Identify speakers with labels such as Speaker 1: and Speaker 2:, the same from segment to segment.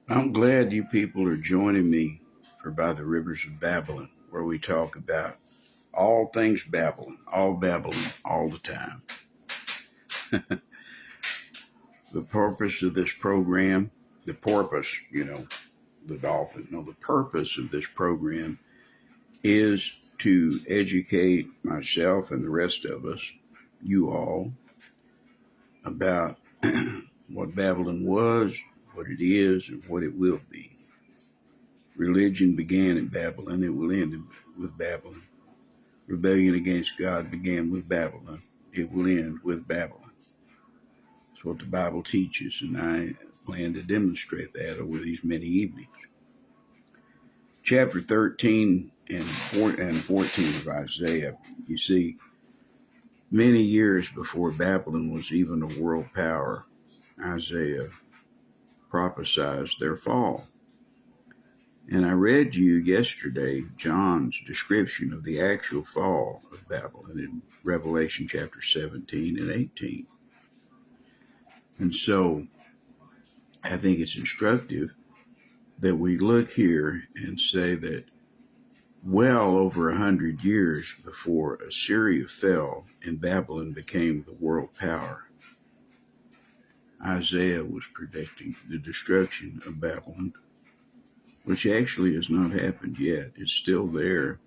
Speaker 1: I'm glad you people are joining me for By the Rivers of Babylon, where we talk about all things Babylon, all the time. The purpose of this program, the porpoise, the dolphin. No, the purpose of this program is to educate myself and the rest of us, you all, about what Babylon was, what it is, and what it will be. Religion began in Babylon, it will end with Babylon. Rebellion against God began with Babylon. It will end with Babylon. That's what the Bible teaches, and I plan to demonstrate that over these many evenings. Chapter 13 and 14 of Isaiah, you see, many years before Babylon was even a world power, Isaiah prophesied their fall. And I read you yesterday John's description of the actual fall of Babylon in Revelation chapter 17 and 18. And so I think it's instructive that we look here and say that well over 100 years before Assyria fell and Babylon became the world power, Isaiah was predicting the destruction of Babylon, which actually has not happened yet. It's still there.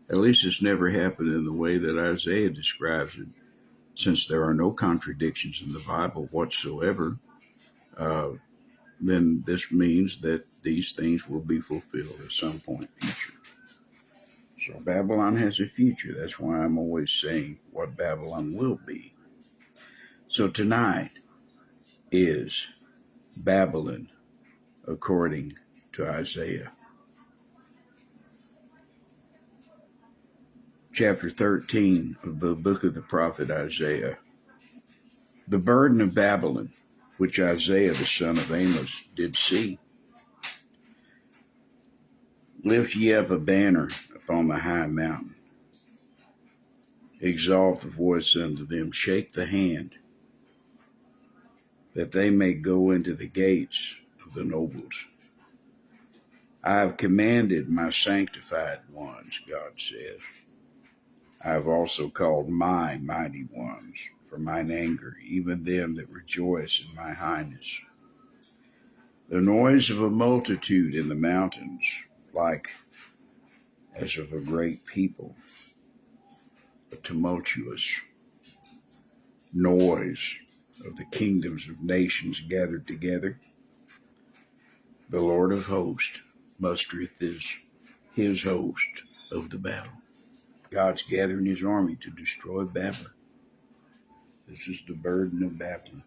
Speaker 1: At least it's never happened in the way that Isaiah describes it, since there are no contradictions in the Bible whatsoever. Then this means that these things will be fulfilled at some point in the future. So Babylon has a future. That's why I'm always saying what Babylon will be. So tonight is Babylon according to Isaiah. Chapter 13 of the book of the prophet Isaiah. The burden of Babylon, which Isaiah the son of Amos did see. Lift ye up a banner upon the high mountain. Exalt the voice unto them. Shake the hand, that they may go into the gates of the nobles. I have commanded my sanctified ones, God says. I have also called my mighty ones for mine anger, even them that rejoice in my highness. The noise of a multitude in the mountains, like as of a great people, a tumultuous noise of the kingdoms of nations gathered together. The Lord of hosts mustereth his host of the battle. God's gathering his army to destroy Babylon. This is the burden of Babylon.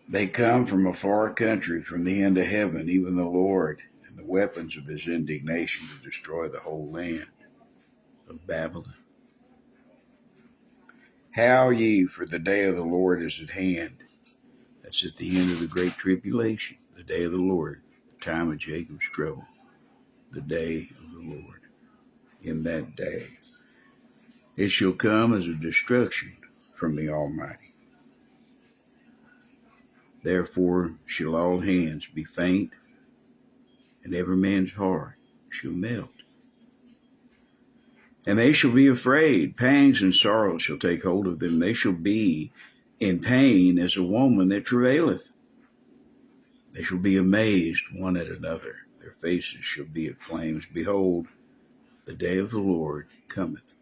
Speaker 1: They come from a far country, from the end of heaven, even the Lord, and the weapons of his indignation to destroy the whole land of Babylon. Howl ye, for the day of the Lord is at hand. That's at the end of the great tribulation, the day of the Lord, the time of Jacob's trouble, the day of the Lord. In that day, it shall come as a destruction from the Almighty. Therefore shall all hands be faint, and every man's heart shall melt. And they shall be afraid. Pangs and sorrows shall take hold of them. They shall be in pain as a woman that travaileth. They shall be amazed one at another. Their faces shall be at flames. Behold, the day of the Lord cometh,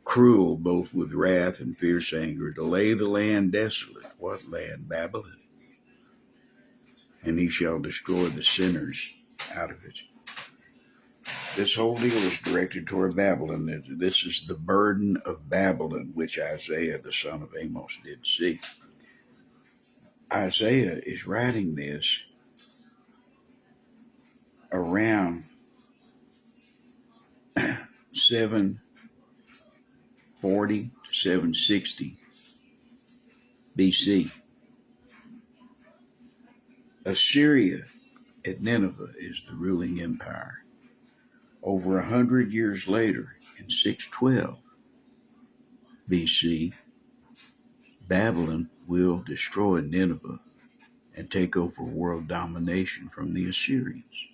Speaker 1: cruel both with wrath and fierce anger, to lay the land desolate. What land? Babylon. And he shall destroy the sinners out of it. This whole deal is directed toward Babylon. This is the burden of Babylon, which Isaiah the son of Amos did see. Isaiah is writing this around 740 to 760 BC. Assyria at Nineveh is the ruling empire. Over 100 years later, in 612 BC, Babylon will destroy Nineveh and take over world domination from the Assyrians.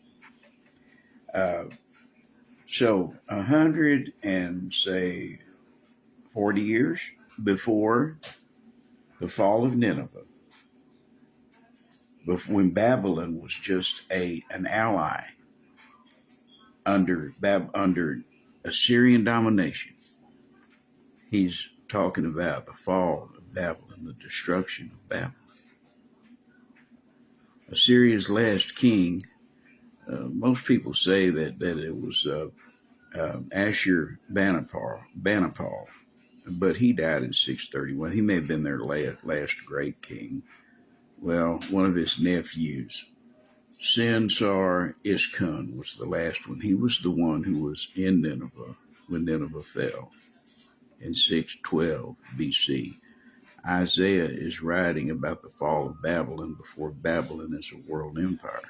Speaker 1: So 140 years before the fall of Nineveh, when Babylon was just an ally under Assyrian domination, he's talking about the fall of Babylon, the destruction of Babylon. Assyria's last king, most people say that it was Ashurbanipal, but he died in 631. He may have been their last great king. Well, one of his nephews, Sinsar Ishkun, was the last one. He was the one who was in Nineveh when Nineveh fell in 612 BC. Isaiah is writing about the fall of Babylon before Babylon is a world empire,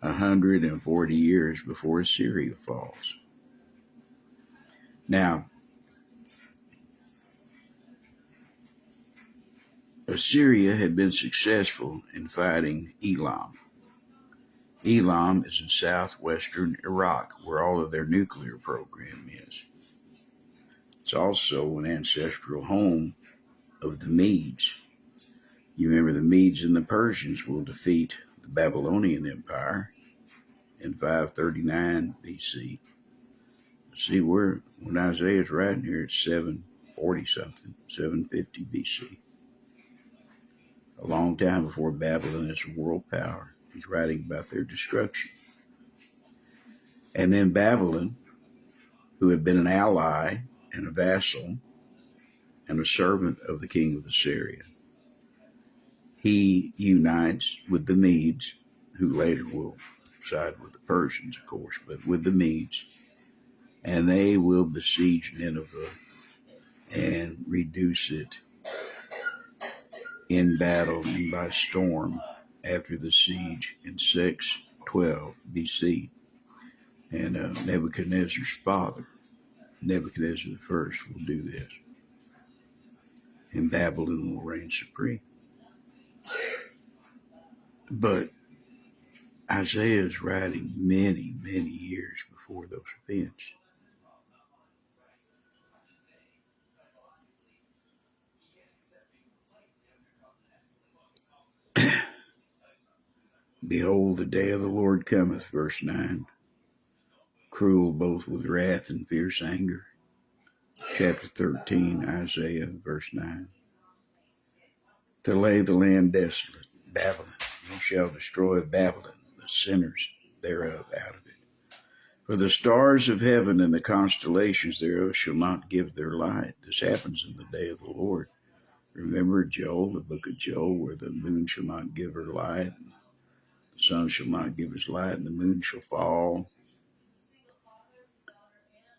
Speaker 1: 140 years before Assyria falls. Now, Assyria had been successful in fighting Elam. Elam is in southwestern Iraq, where all of their nuclear program is. It's also an ancestral home of the Medes. You remember the Medes and the Persians will defeat the Babylonian Empire in 539 BC. See, when Isaiah's writing here, it's 740 something, 750 BC. A long time before Babylon is a world power. He's writing about their destruction. And then Babylon, who had been an ally and a vassal and a servant of the king of Assyria, he unites with the Medes, who later will side with the Persians, of course, but with the Medes, and they will besiege Nineveh and reduce it in battle and by storm after the siege in 612 BC. And Nebuchadnezzar's father, Nebuchadnezzar I, will do this. And Babylon will reign supreme. But Isaiah is writing many, many years before those events. Behold, the day of the Lord cometh, verse 9, cruel both with wrath and fierce anger. Chapter 13, Isaiah, verse 9. To lay the land desolate, Babylon. You shall destroy Babylon, the sinners thereof, out of it. For the stars of heaven and the constellations thereof shall not give their light. This happens in the day of the Lord. Remember Joel, the book of Joel, where the moon shall not give her light, and the sun shall not give his light, and the moon shall fall.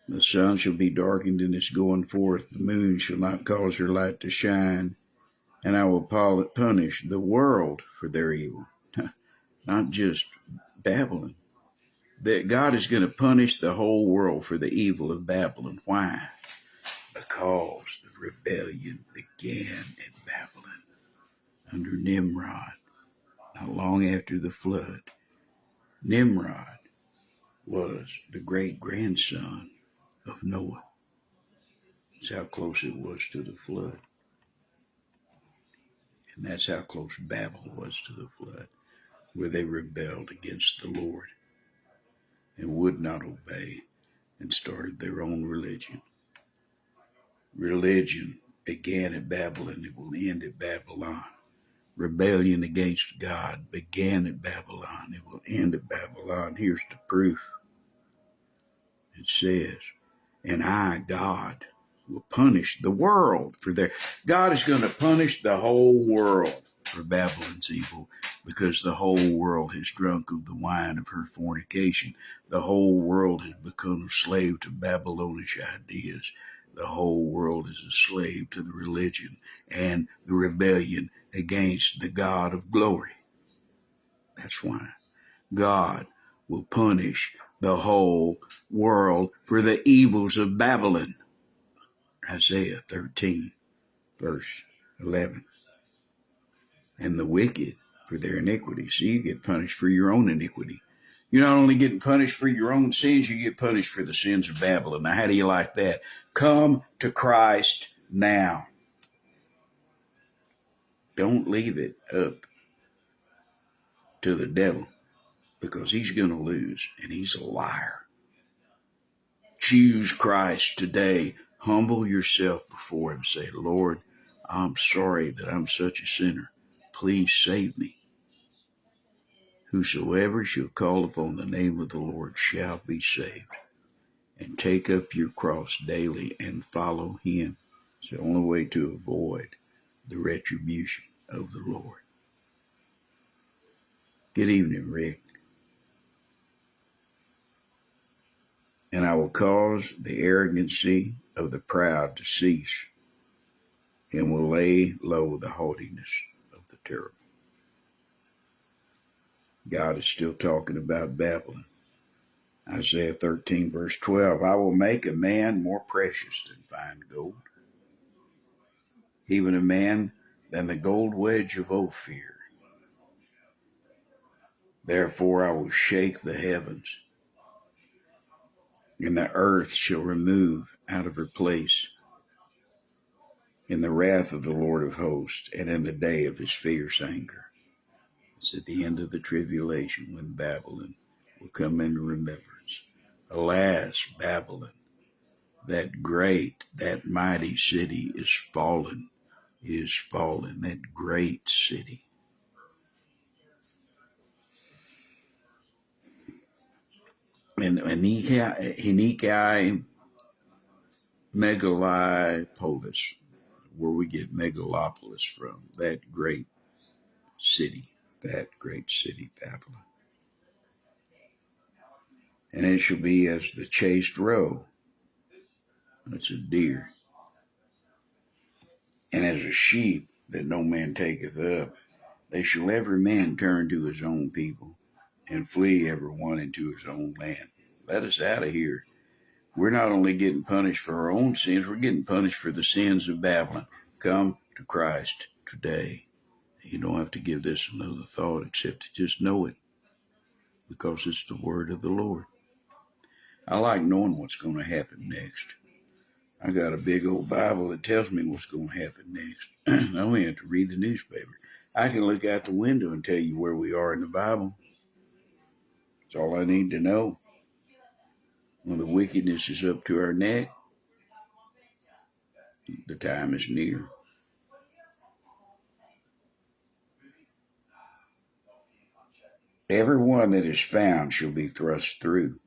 Speaker 1: The sun shall be darkened in its going forth. The moon shall not cause her light to shine. And I will punish the world for their evil. Not just Babylon. That God is going to punish the whole world for the evil of Babylon. Why? Because the rebellion began in Babylon under Nimrod, not long after the flood. Nimrod was the great-grandson of Noah. That's how close it was to the flood. And that's how close Babel was to the flood, where they rebelled against the Lord and would not obey and started their own religion. Religion began at Babylon. It will end at Babylon. Rebellion against God began at Babylon. It will end at Babylon. Here's the proof. It says, and I, God, will punish the world for their... God is going to punish the whole world for Babylon's evil, because the whole world has drunk of the wine of her fornication. The whole world has become a slave to Babylonish ideas. The whole world is a slave to the religion and the rebellion against the God of glory. That's why God will punish the whole world for the evils of Babylon. Isaiah 13, verse 11. and the wicked for their iniquity. So you get punished for your own iniquity. You're not only getting punished for your own sins, you get punished for the sins of Babylon. Now, how do you like that? Come to Christ now. Don't leave it up to the devil, because he's going to lose, and he's a liar. Choose Christ today. Humble yourself before him. Say, Lord, I'm sorry that I'm such a sinner. Please save me. Whosoever shall call upon the name of the Lord shall be saved. And take up your cross daily and follow him. It's the only way to avoid the retribution of the Lord. Good evening, Rick. And I will cause the arrogancy of the proud to cease, and will lay low the haughtiness of the terrible. God is still talking about Babylon. Isaiah 13, verse 12, I will make a man more precious than fine gold, even a man than the gold wedge of Ophir. Therefore I will shake the heavens, and the earth shall remove out of her place in the wrath of the Lord of hosts, and in the day of his fierce anger. It's at the end of the tribulation when Babylon will come into remembrance. Alas, Babylon, that great, that mighty city is fallen, that great city. And Enikai Megalopolis, where we get megalopolis from, that great city, Babylon. And it shall be as the chased roe, that's a deer, and as a sheep that no man taketh up. They shall every man turn to his own people, and flee every one into his own land. Let us out of here. We're not only getting punished for our own sins, we're getting punished for the sins of Babylon. Come to Christ today. You don't have to give this another thought except to just know it, because it's the word of the Lord. I like knowing what's going to happen next. I got a big old Bible that tells me what's going to happen next. I only have to read the newspaper. I can look out the window and tell you where we are in the Bible. That's all I need to know. When the wickedness is up to our neck, the time is near. Every one that is found shall be thrust through.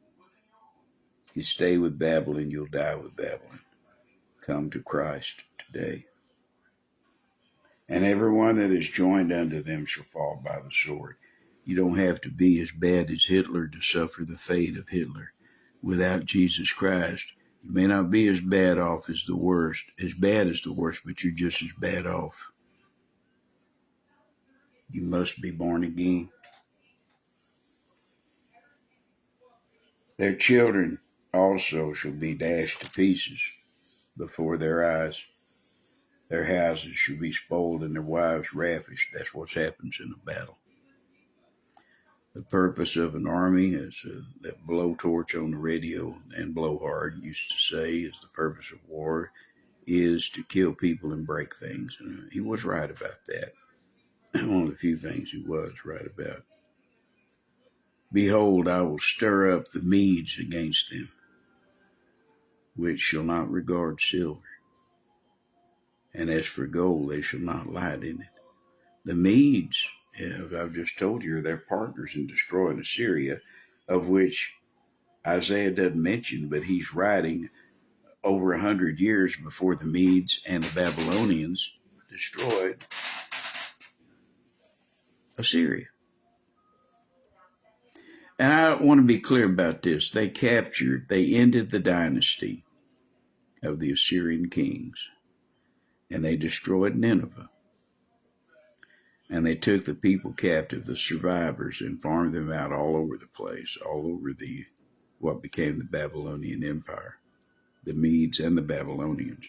Speaker 1: You stay with Babylon, you'll die with Babylon. Come to Christ today. And every one that is joined unto them shall fall by the sword. You don't have to be as bad as Hitler to suffer the fate of Hitler. Without Jesus Christ, you may not be as bad off as the worst, as bad as the worst, but you're just as bad off. You must be born again. Their children also shall be dashed to pieces before their eyes. Their houses shall be spoiled and their wives ravished. That's what happens in a battle. The purpose of an army, as that blowtorch on the radio and Blowhard used to say, is the purpose of war is to kill people and break things. And he was right about that. One of the few things he was right about. Behold, I will stir up the Medes against them, which shall not regard silver. And as for gold, they shall not light in it. The Medes, as I've just told you, are their partners in destroying Assyria, of which Isaiah doesn't mention, but he's writing over 100 years before the Medes and the Babylonians destroyed Assyria. And I want to be clear about this. They ended the dynasty of the Assyrian kings, and they destroyed Nineveh. And they took the people captive, the survivors, and farmed them out all over the place, all over what became the Babylonian Empire, the Medes and the Babylonians.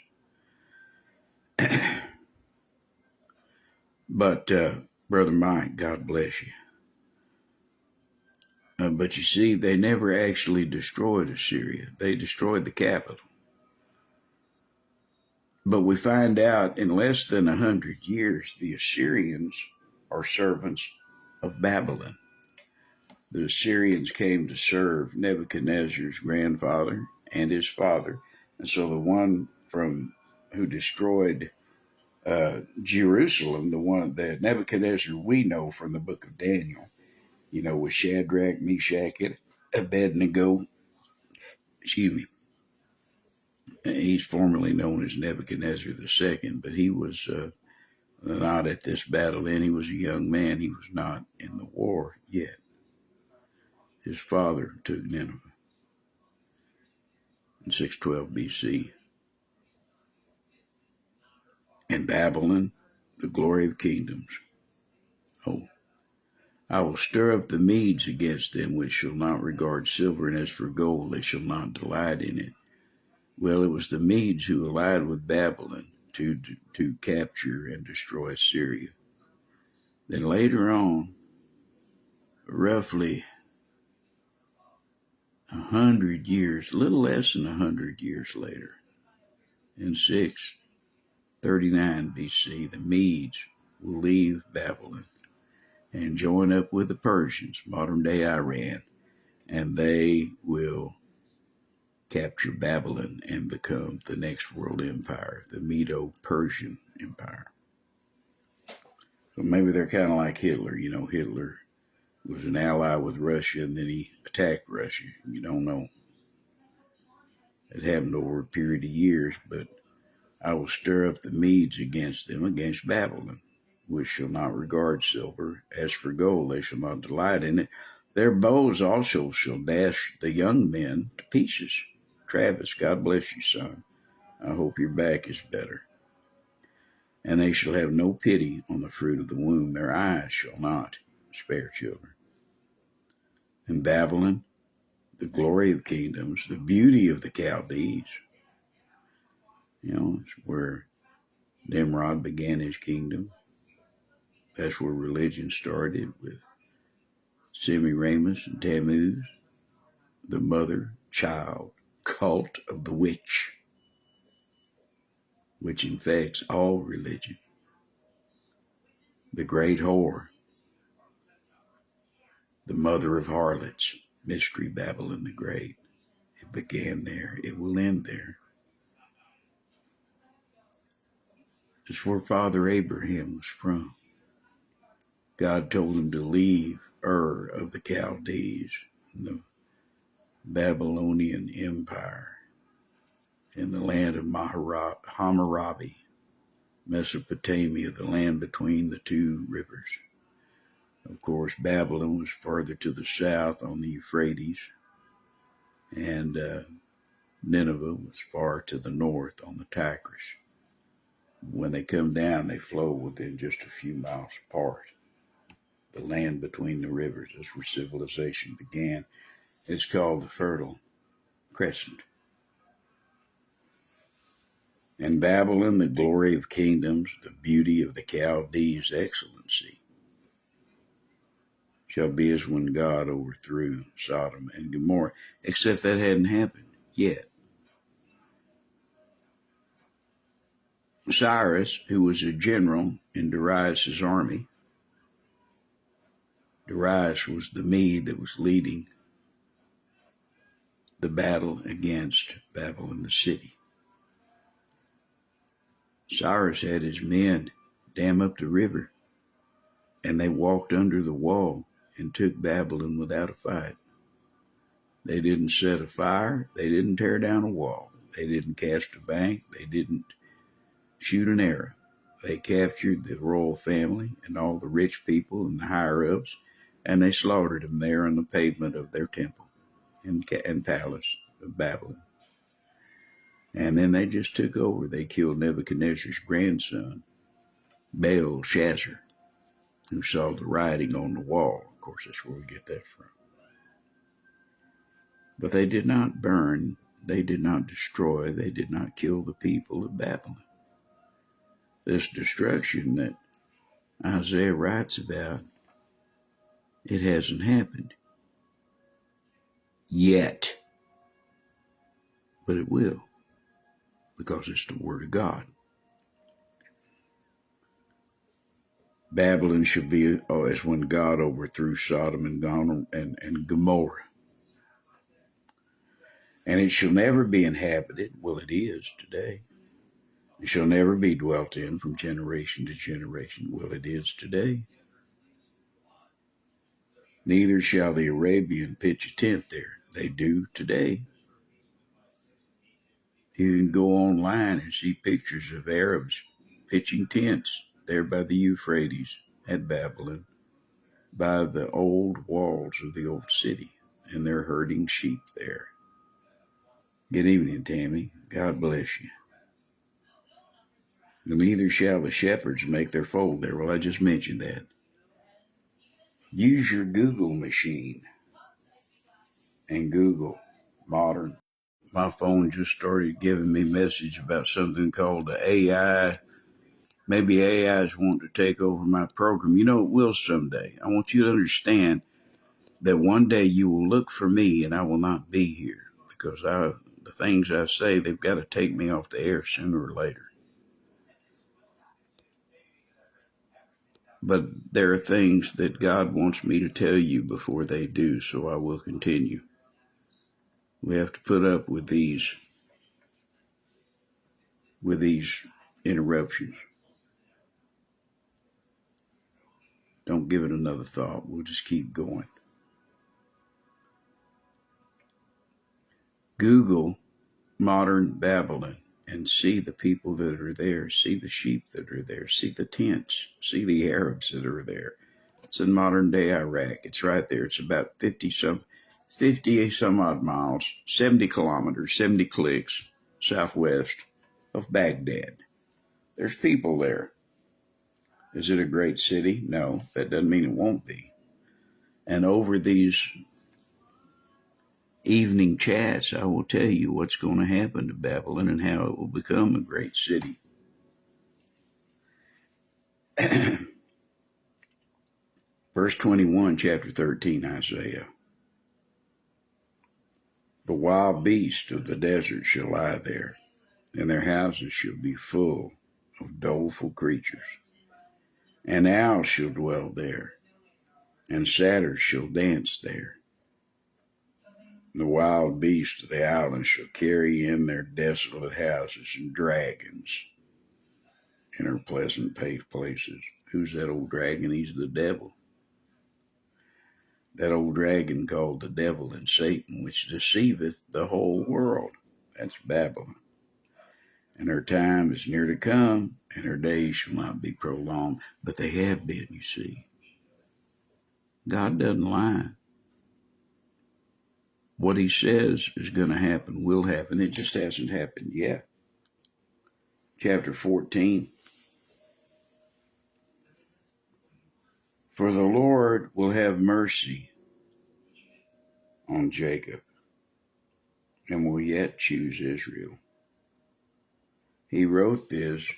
Speaker 1: But Brother Mike, God bless you. But you see, they never actually destroyed Assyria. They destroyed the capital. But we find out in less than 100 years, the Assyrians are servants of Babylon. The Assyrians came to serve Nebuchadnezzar's grandfather and his father. And so the one from who destroyed Jerusalem, the one that Nebuchadnezzar we know from the book of Daniel, with Shadrach, Meshach, and Abednego. Excuse me. He's formerly known as Nebuchadnezzar II, but he was not at this battle then. He was a young man. He was not in the war yet. His father took Nineveh in 612 BC. And Babylon, the glory of kingdoms. Oh, I will stir up the Medes against them, which shall not regard silver, and as for gold, they shall not delight in it. Well, it was the Medes who allied with Babylon to capture and destroy Syria. Then later on, roughly 100 years, a little less than 100 years later, in 639 BC, the Medes will leave Babylon and join up with the Persians, modern day Iran, and they will capture Babylon and become the next world empire, the Medo-Persian Empire. So maybe they're kind of like Hitler. Hitler was an ally with Russia, and then he attacked Russia. You don't know. It happened over a period of years, but I will stir up the Medes against them, against Babylon, which shall not regard silver. As for gold, they shall not delight in it. Their bows also shall dash the young men to pieces. Travis, God bless you, son. I hope your back is better. And they shall have no pity on the fruit of the womb. Their eyes shall not spare children. And Babylon, the glory of kingdoms, the beauty of the Chaldees. It's where Nimrod began his kingdom. That's where religion started with Semiramis and Tammuz, the mother-child cult of the witch, which infects all religion. The great whore, the mother of harlots, Mystery Babylon the Great. It began there. It will end there. It's where Father Abraham was from. God told him to leave Ur of the Chaldees, the Babylonian Empire, in the land of Hammurabi, Mesopotamia, the land between the two rivers. Of course, Babylon was further to the south on the Euphrates, and Nineveh was far to the north on the Tigris. When they come down, they flow within just a few miles apart. The land between the rivers, that's where civilization began. It's called the Fertile Crescent. And Babylon, the glory of kingdoms, the beauty of the Chaldees' excellency, shall be as when God overthrew Sodom and Gomorrah, except that hadn't happened yet. Cyrus, who was a general in Darius' army, Darius was the Mede that was leading the battle against Babylon the city. Cyrus had his men dam up the river, and they walked under the wall and took Babylon without a fight. They didn't set a fire. They didn't tear down a wall. They didn't cast a bank. They didn't shoot an arrow. They captured the royal family and all the rich people and the higher-ups, and they slaughtered them there on the pavement of their temple and palace of Babylon. And then they just took over. They killed Nebuchadnezzar's grandson, Belshazzar, who saw the writing on the wall. Of course, that's where we get that from. But they did not burn, they did not destroy, they did not kill the people of Babylon. This destruction that Isaiah writes about, it hasn't happened yet, but it will, because it's the Word of God. Babylon shall be as when God overthrew Sodom and Gomorrah. And it shall never be inhabited. Well, it is today. It shall never be dwelt in from generation to generation. Well, it is today. Neither shall the Arabian pitch a tent there. They do today. You can go online and see pictures of Arabs pitching tents there by the Euphrates at Babylon, by the old walls of the old city, and they're herding sheep there. Good evening, Tammy. God bless you. And neither shall the shepherds make their fold there. Well, I just mentioned that. Use your Google machine and Google modern. My phone just started giving me a message about something called the AI. Maybe AI is wanting to take over my program. You know, it will someday. I want you to understand that one day you will look for me and I will not be here, because the things I say, they've got to take me off the air sooner or later. But there are things that God wants me to tell you before they do, so I will continue. We have to put up with these interruptions. Don't give it another thought. We'll just keep going. Google modern Babylon and see the people that are there, see the sheep that are there, see the tents, see the Arabs that are there. It's in modern day Iraq. It's right there. It's about 50 some odd miles, 70 kilometers, 70 clicks southwest of Baghdad. There's people there. Is it a great city? No, that doesn't mean it won't be. And over these evening chats, I will tell you what's going to happen to Babylon and how it will become a great city. Verse 21, chapter 13, Isaiah. The wild beasts of the desert shall lie there, and their houses shall be full of doleful creatures. And owls shall dwell there, and satyrs shall dance there. The wild beasts of the islands shall carry in their desolate houses, and dragons in her pleasant places. Who's that old dragon? He's the devil. That old dragon called the devil and Satan, which deceiveth the whole world. That's Babylon. And her time is near to come, and her days shall not be prolonged. But they have been, you see. God doesn't lie. What he says is going to happen will happen. It just hasn't happened yet. Chapter 14. For the Lord will have mercy on Jacob, and will yet choose Israel. He wrote this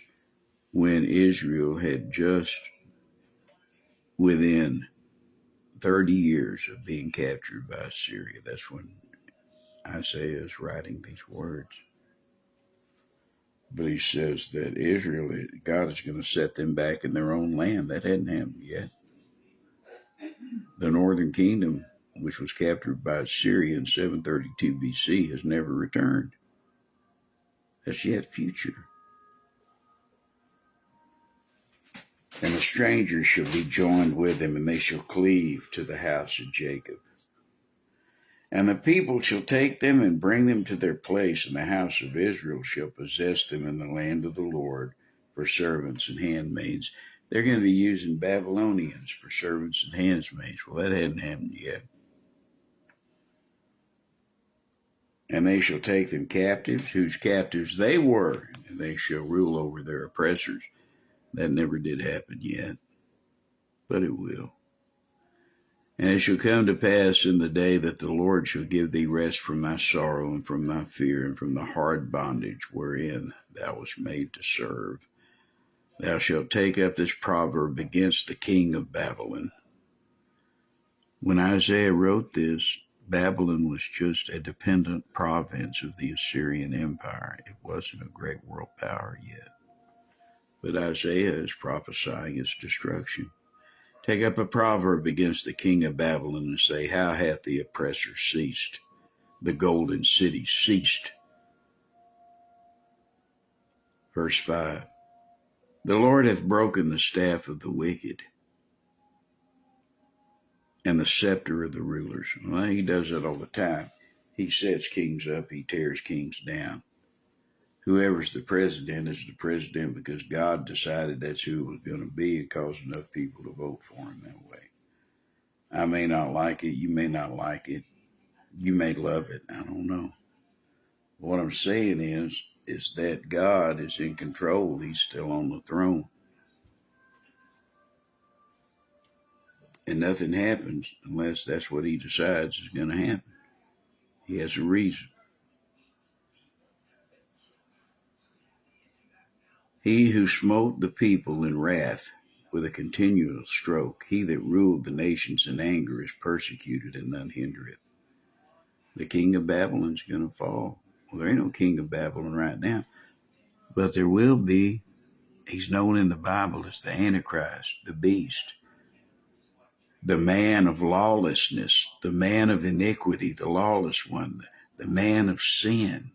Speaker 1: when Israel had just within 30 years of being captured by Assyria. That's when Isaiah is writing these words. But he says that Israel, God is going to set them back in their own land. That hadn't happened yet. The northern kingdom, which was captured by Assyria in 732 BC, has never returned. That's yet future. And the strangers shall be joined with them, and they shall cleave to the house of Jacob. And the people shall take them and bring them to their place, and the house of Israel shall possess them in the land of the Lord for servants and handmaids. They're going to be using Babylonians for servants and handmaids. Well, that hadn't happened yet. And they shall take them captives, whose captives they were, and they shall rule over their oppressors. That never did happen yet, but it will. And it shall come to pass in the day that the Lord shall give thee rest from thy sorrow and from thy fear and from the hard bondage wherein thou wast made to serve. Thou shalt take up this proverb against the king of Babylon. When Isaiah wrote this, Babylon was just a dependent province of the Assyrian Empire. It wasn't a great world power yet. But Isaiah is prophesying its destruction. Take up a proverb against the king of Babylon and say, how hath the oppressor ceased? The golden city ceased. Verse 5. The Lord hath broken the staff of the wicked and the scepter of the rulers. Well, he does it all the time. He sets kings up, he tears kings down. Whoever's the president is the president because God decided that's who it was going to be and caused enough people to vote for him that way. I may not like it, you may not like it, you may love it, I don't know. What I'm saying is that God is in control. He's still on the throne. And nothing happens unless that's what he decides is going to happen. He has a reason. He who smote the people in wrath with a continual stroke, he that ruled the nations in anger is persecuted and none hindereth. The king of Babylon's going to fall. Well, there ain't no king of Babylon right now, but there will be. He's known in the Bible as the Antichrist, the beast, the man of lawlessness, the man of iniquity, the lawless one, the man of sin,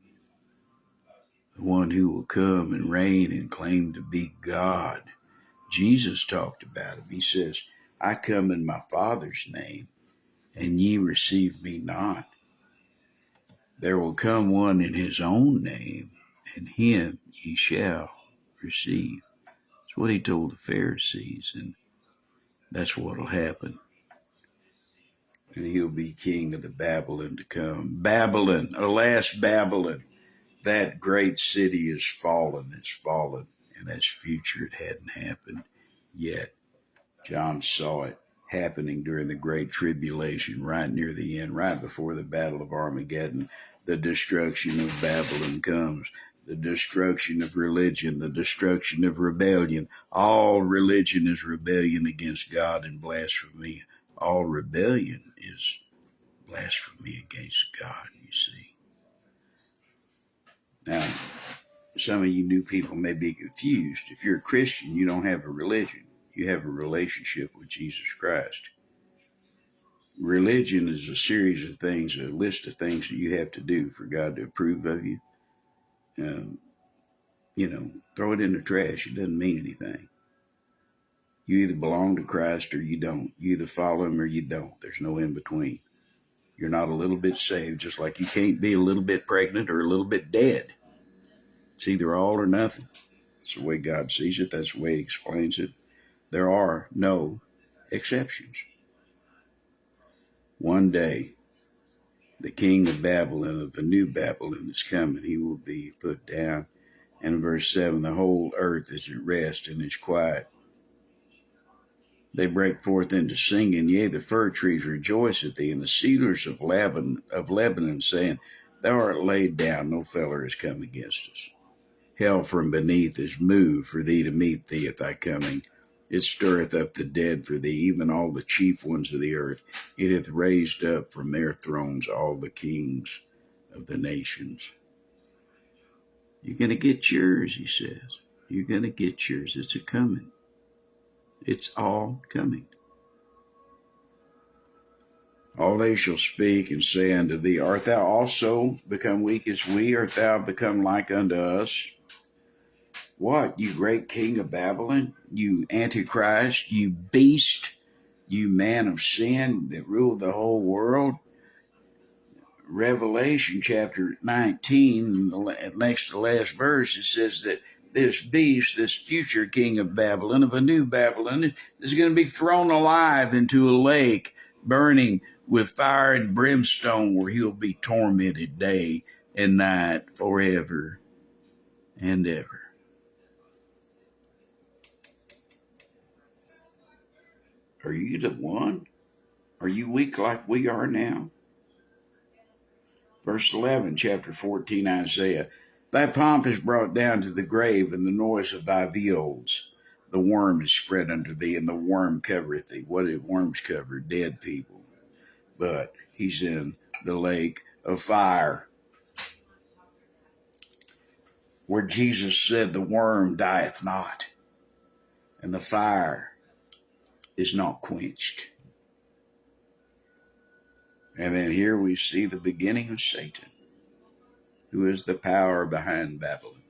Speaker 1: the one who will come and reign and claim to be God. Jesus talked about him. He says, I come in my Father's name, and ye receive me not. There will come one in his own name, and him ye shall receive. That's what he told the Pharisees, and that's what will happen. And he'll be king of the Babylon to come. Babylon, alas, Babylon, that great city is fallen, and that's future. It hadn't happened yet. John saw it happening during the Great Tribulation, right near the end, right before the Battle of Armageddon. The destruction of Babylon comes. The destruction of religion, the destruction of rebellion. All religion is rebellion against God and blasphemy. All rebellion is blasphemy against God, you see. Now, some of you new people may be confused. If you're a Christian, you don't have a religion. You have a relationship with Jesus Christ. Religion is a series of things, a list of things that you have to do for God to approve of you. Throw it in the trash. It doesn't mean anything. You either belong to Christ or you don't. You either follow him or you don't. There's no in between. You're not a little bit saved, just like you can't be a little bit pregnant or a little bit dead. It's either all or nothing. That's the way God sees it. That's the way he explains it. There are no exceptions. One day, the king of Babylon, of the new Babylon, is coming. He will be put down. And in verse 7, the whole earth is at rest and is quiet. They break forth into singing, yea, the fir trees rejoice at thee, and the cedars of Lebanon, saying, Thou art laid down, no feller is come against us. Hell from beneath is moved for thee to meet thee at thy coming. It stirreth up the dead for thee, even all the chief ones of the earth. It hath raised up from their thrones all the kings of the nations. You're going to get yours, he says. You're going to get yours. It's a-coming. It's all coming. All they shall speak and say unto thee, Art thou also become weak as we? Art thou become like unto us? What, you great king of Babylon? You Antichrist? You beast? You man of sin that ruled the whole world? Revelation chapter 19, next to last verse, it says that this beast, this future king of Babylon, of a new Babylon, is going to be thrown alive into a lake burning with fire and brimstone, where he'll be tormented day and night forever and ever. Are you the one? Are you weak like we are now? Verse 11, chapter 14, Isaiah. Thy pomp is brought down to the grave, and the noise of thy viols. The worm is spread under thee, and the worm covereth thee. What did worms cover? Dead people. But he's in the lake of fire, where Jesus said the worm dieth not, and the fire is not quenched. And then here we see the beginning of Satan, who is the power behind Babylon.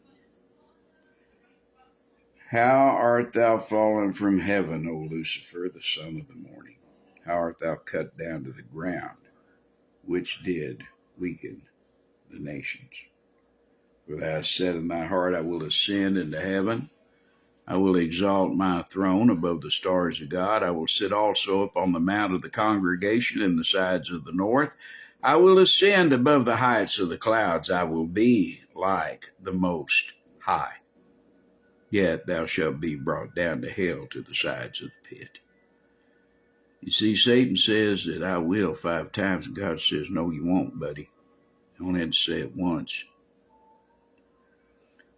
Speaker 1: How art thou fallen from heaven, O Lucifer, the son of the morning? How art thou cut down to the ground, which did weaken the nations? For thou hast said in thy heart, I will ascend into heaven. I will exalt my throne above the stars of God. I will sit also upon the mount of the congregation in the sides of the north. I will ascend above the heights of the clouds. I will be like the Most High. Yet thou shalt be brought down to hell, to the sides of the pit. You see, Satan says that I will 5 times, and God says, no, you won't, buddy. You only had to say it once.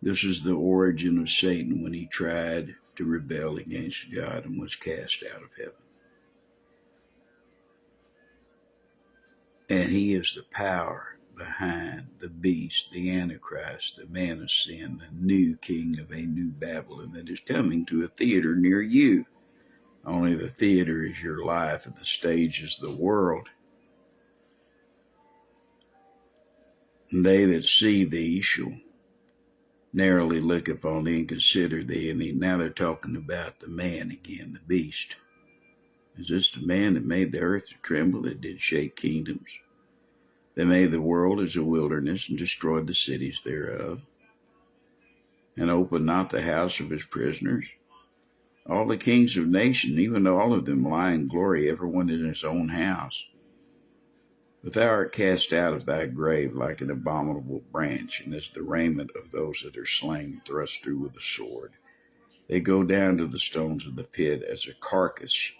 Speaker 1: This is the origin of Satan when he tried to rebel against God and was cast out of heaven. And he is the power behind the beast, the Antichrist, the man of sin, the new king of a new Babylon that is coming to a theater near you. Only the theater is your life and the stage is the world. And they that see thee shall narrowly look upon thee and consider thee. And now they're talking about the man again, the beast. Is this the man that made the earth to tremble, that did shake kingdoms? That made the world as a wilderness and destroyed the cities thereof, and opened not the house of his prisoners? All the kings of nations, even though all of them lie in glory, every one in his own house. But thou art cast out of thy grave like an abominable branch, and as the raiment of those that are slain, thrust through with a sword. They go down to the stones of the pit as a carcass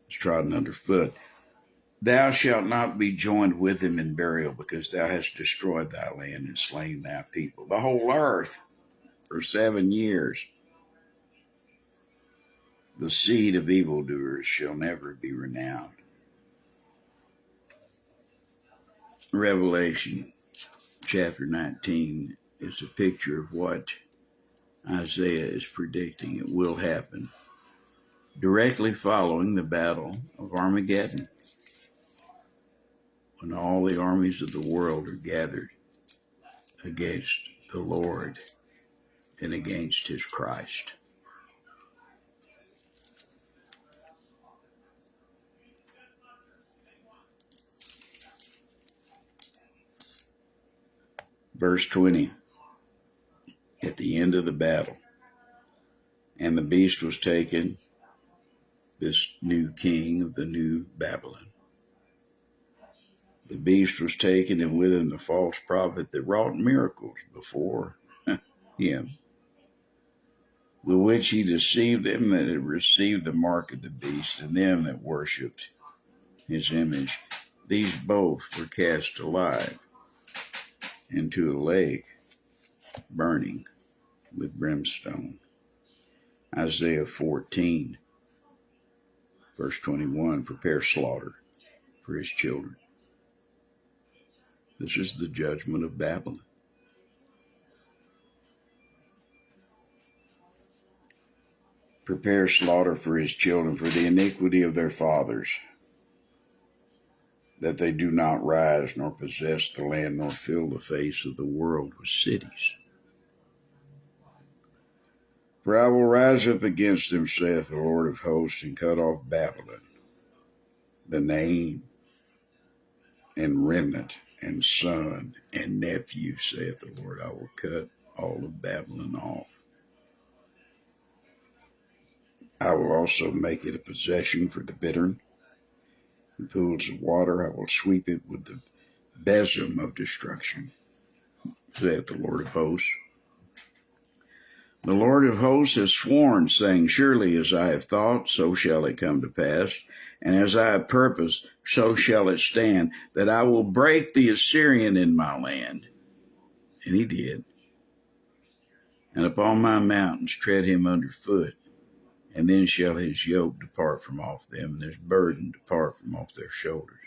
Speaker 1: is trodden under foot. Thou shalt not be joined with him in burial, because thou hast destroyed thy land and slain thy people, the whole earth, for 7 years. The seed of evildoers shall never be renowned. Revelation chapter 19 is a picture of what Isaiah is predicting it will happen directly following the battle of Armageddon, when all the armies of the world are gathered against the Lord and against his Christ. Verse 20, at the end of the battle, and the beast was taken, this new king of the new Babylon. The beast was taken, and with him the false prophet that wrought miracles before him, with which he deceived them that had received the mark of the beast, and them that worshipped his image. These both were cast alive into a lake burning with brimstone. Isaiah 14, verse 21, prepare slaughter for his children. This is the judgment of Babylon. Prepare slaughter for his children, for the iniquity of their fathers, that they do not rise, nor possess the land, nor fill the face of the world with cities. For I will rise up against them, saith the Lord of hosts, and cut off Babylon, the name, and remnant, and son, and nephew, saith the Lord. I will cut all of Babylon off. I will also make it a possession for the bittern. The pools of water, I will sweep it with the besom of destruction, saith the Lord of hosts. The Lord of hosts has sworn, saying, surely as I have thought, so shall it come to pass, and as I have purposed, so shall it stand, that I will break the Assyrian in my land. And he did. And upon my mountains tread him under foot, and then shall his yoke depart from off them, and his burden depart from off their shoulders.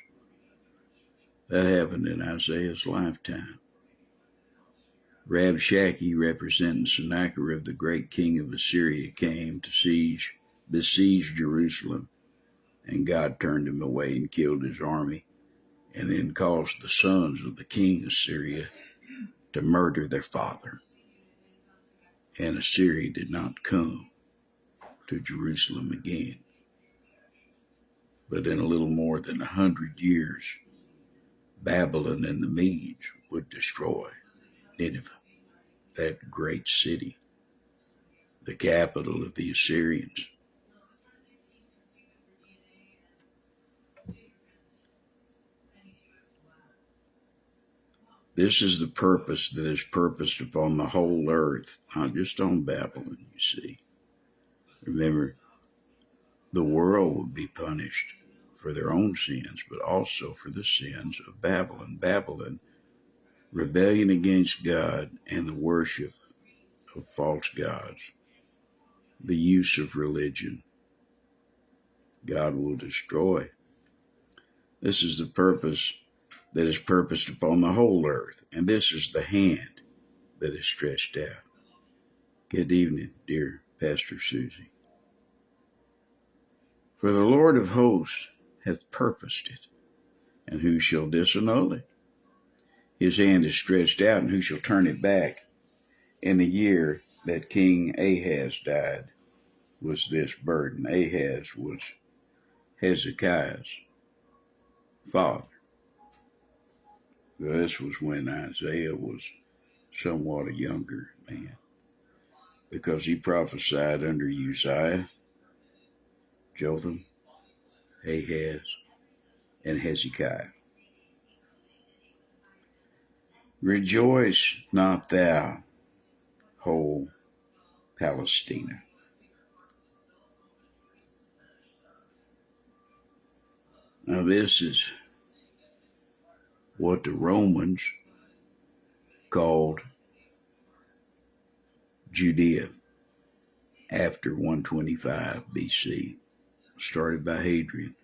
Speaker 1: That happened in Isaiah's lifetime. Rabshakeh, representing Sennacherib, the great king of Assyria, came to besiege Jerusalem, and God turned him away and killed his army, and then caused the sons of the king of Syria to murder their father. And Assyria did not come to Jerusalem again. But in a little more than 100 years, Babylon and the Medes would destroy Nineveh, that great city, the capital of the Assyrians. This is the purpose that is purposed upon the whole earth, not just on Babylon, you see. Remember, the world will be punished for their own sins, but also for the sins of Babylon. Babylon, rebellion against God and the worship of false gods, the use of religion, God will destroy. This is the purpose that is purposed upon the whole earth, and this is the hand that is stretched out. Good evening, dear Pastor Susie. For the Lord of hosts hath purposed it, and who shall disannul it? His hand is stretched out, and who shall turn it back? In the year that King Ahaz died was this burden. Ahaz was Hezekiah's father. This was when Isaiah was somewhat a younger man, because he prophesied under Uzziah, Jotham, Ahaz, and Hezekiah. Rejoice not thou, whole Palestina. Now this is what the Romans called Judea after 125 BC, started by Hadrian.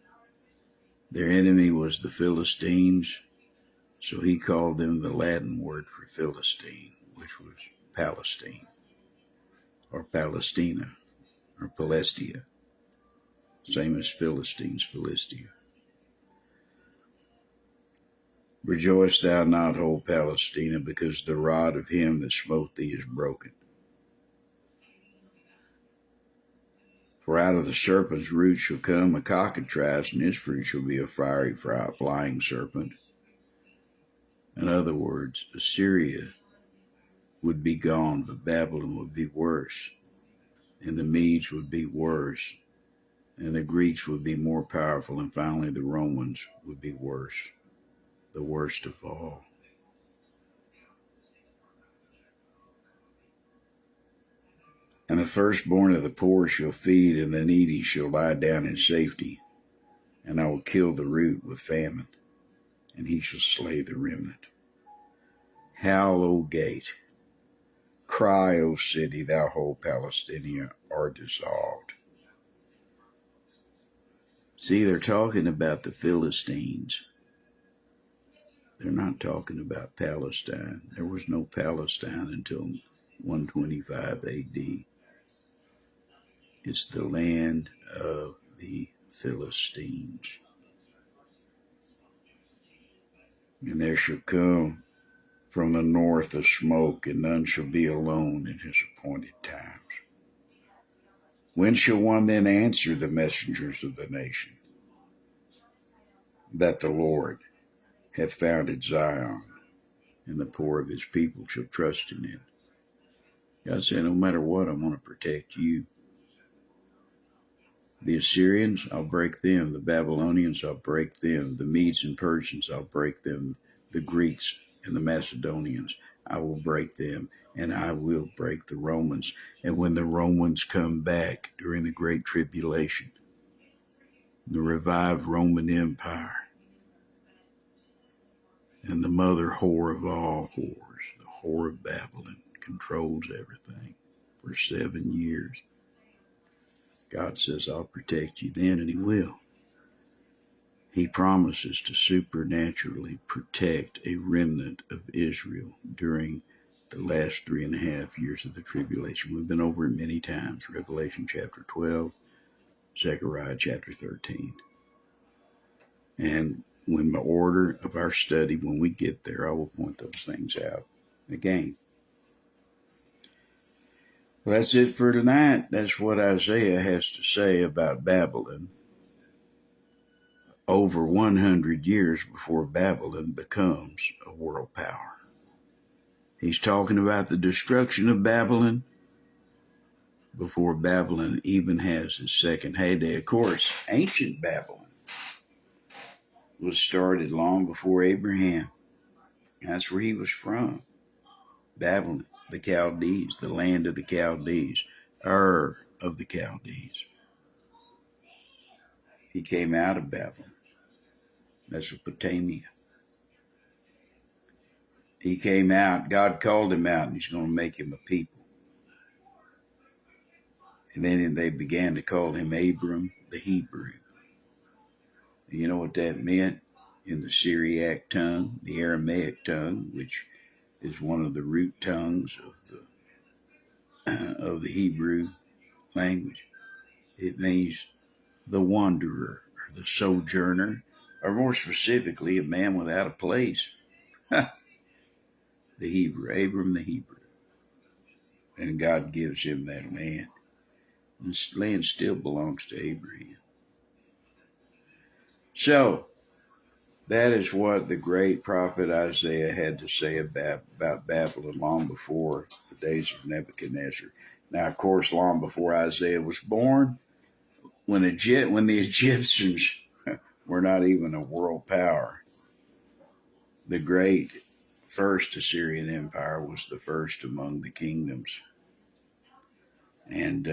Speaker 1: Their enemy was the Philistines, so he called them the Latin word for Philistine, which was Palestine, or Palestina, or Palestia, same as Philistines, Philistia. Rejoice thou not, whole Palestina, because the rod of him that smote thee is broken. For out of the serpent's root shall come a cockatrice, and his fruit shall be a fiery flying serpent. In other words, Assyria would be gone, but Babylon would be worse, and the Medes would be worse, and the Greeks would be more powerful, and finally the Romans would be worse, the worst of all. And the firstborn of the poor shall feed, and the needy shall lie down in safety. And I will kill the root with famine, and he shall slay the remnant. Howl, O gate. Cry, O city, thou whole Palestina are dissolved. See, they're talking about the Philistines. They're not talking about Palestine. There was no Palestine until 125 AD. It's the land of the Philistines. And there shall come from the north a smoke, and none shall be alone in his appointed times. When shall one then answer the messengers of the nation? That the Lord hath founded Zion, and the poor of his people shall trust in it. God said, no matter what, I'm going to protect you. The Assyrians, I'll break them. The Babylonians, I'll break them. The Medes and Persians, I'll break them. The Greeks and the Macedonians, I will break them, and I will break the Romans. And when the Romans come back during the Great Tribulation, the revived Roman Empire, and the mother whore of all whores, the whore of Babylon, controls everything for 7 years. God says, I'll protect you then, and he will. He promises to supernaturally protect a remnant of Israel during the last 3.5 years of the tribulation. We've been over it many times. Revelation chapter 12, Zechariah chapter 13. And when the order of our study, when we get there, I will point those things out again. Well, that's it for tonight. That's what Isaiah has to say about Babylon. Over 100 years before Babylon becomes a world power. He's talking about the destruction of Babylon before Babylon even has its second heyday. Of course, ancient Babylon was started long before Abraham. That's where he was from. Babylon, the Chaldees, the land of the Chaldees, Ur of the Chaldees. He came out of Babylon, Mesopotamia. He came out, God called him out, and he's going to make him a people. And then they began to call him Abram the Hebrew. You know what that meant? In the Syriac tongue, the Aramaic tongue, which is one of the root tongues of the Hebrew language. It means the wanderer or the sojourner, or more specifically, a man without a place. The Hebrew, Abram the Hebrew. And God gives him that land. And the land still belongs to Abraham. So, that is what the great prophet Isaiah had to say about Babylon long before the days of Nebuchadnezzar. Now, of course, long before Isaiah was born, when the Egyptians were not even a world power, the great first Assyrian Empire was the first among the kingdoms. And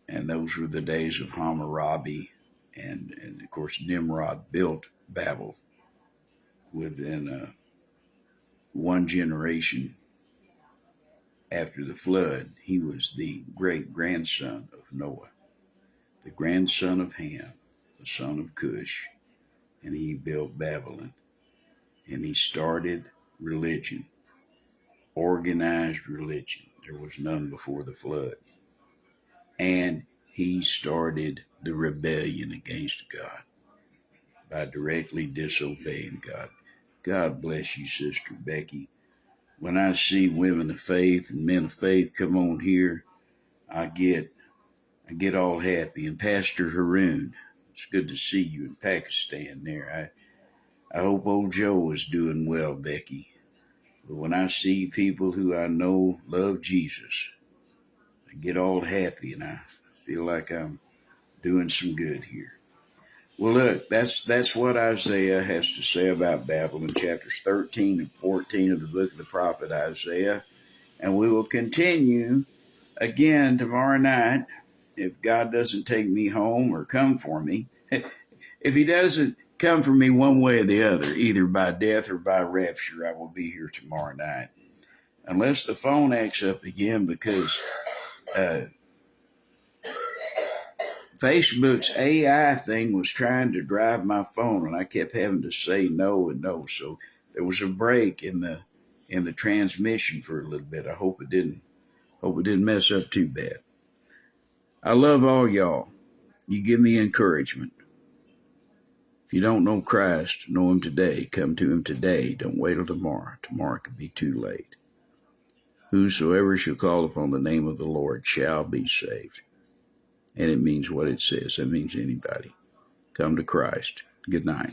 Speaker 1: those were the days of Hammurabi, and of course Nimrod built Babel within one generation after the flood. He was the great-grandson of Noah, the grandson of Ham, the son of Cush, and he built Babylon. And he started religion, organized religion. There was none before the flood. And he started the rebellion against God by directly disobeying God. God bless you, Sister Becky. When I see women of faith and men of faith come on here, I get all happy. And Pastor Haroon, it's good to see you in Pakistan there. I hope old Joe is doing well, Becky. But when I see people who I know love Jesus, I get all happy and I feel like I'm doing some good here. Well, look, that's what Isaiah has to say about Babylon, chapters 13 and 14 of the book of the prophet Isaiah. And we will continue again tomorrow night if God doesn't take me home or come for me. If he doesn't come for me one way or the other, either by death or by rapture, I will be here tomorrow night. Unless the phone acts up again, because Facebook's AI thing was trying to drive my phone, and I kept having to say no and no. So there was a break in the transmission for a little bit. I hope it didn't mess up too bad. I love all y'all. You give me encouragement. If you don't know Christ, know him today. Come to him today. Don't wait till tomorrow. Tomorrow could be too late. Whosoever shall call upon the name of the Lord shall be saved. And it means what it says. It means anybody. Come to Christ. Good night.